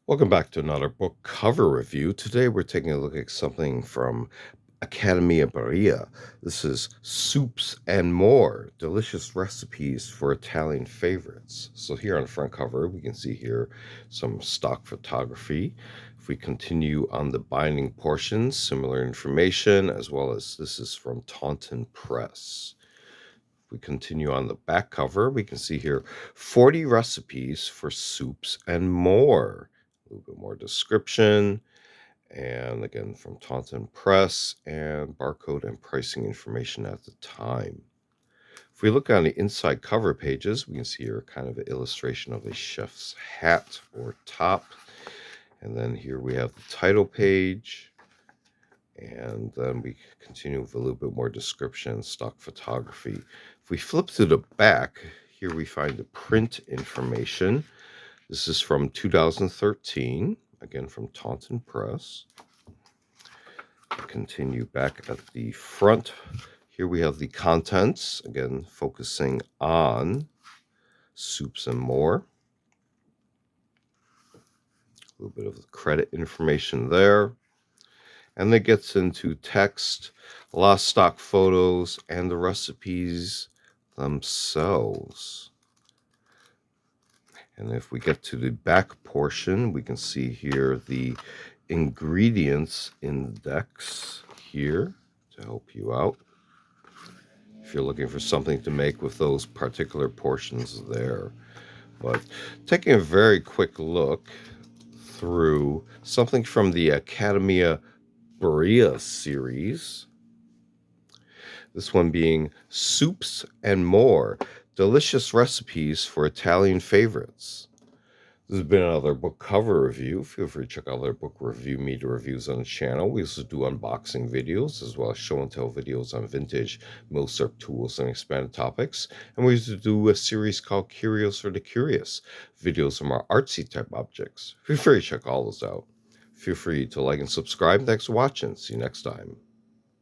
Welcome back to another book cover review. Today we're taking a look at something from Academia Barilla. This is Soups and More, delicious recipes for Italian favorites. So here on the front cover, we can see here some stock photography. If we continue on the binding portions, similar information, as well as this is from Taunton Press. If we continue on the back cover, we can see here 40 recipes for soups and more. A little bit more description, and again from Taunton Press, and barcode and pricing information at the time. If we look on the inside cover pages, we can see here kind of an illustration of a chef's hat or top. And then here we have the title page. And then we continue with a little bit more description, stock photography. If we flip to the back, here we find the print information. This is from 2013, again from Taunton Press. Continue back at the front. Here we have the contents, again focusing on soups and more. A little bit of the credit information there. And it gets into text, a lot of stock photos, and the recipes themselves. And if we get to the back portion, we can see here the ingredients index here to help you out if you're looking for something to make with those particular portions there. But taking a very quick look through something from the Academia Barilla series. This one being Soups and More, delicious recipes for Italian favorites. This has been another book cover review. Feel free to check out other book review media reviews on the channel. We also do unboxing videos as well as show and tell videos on vintage mill syrup tools and expanded topics. And we used to do a series called Curios for the Curious, videos from our artsy type objects. Feel free to check all those out. Feel free to like and subscribe. Thanks for watching. See you next time.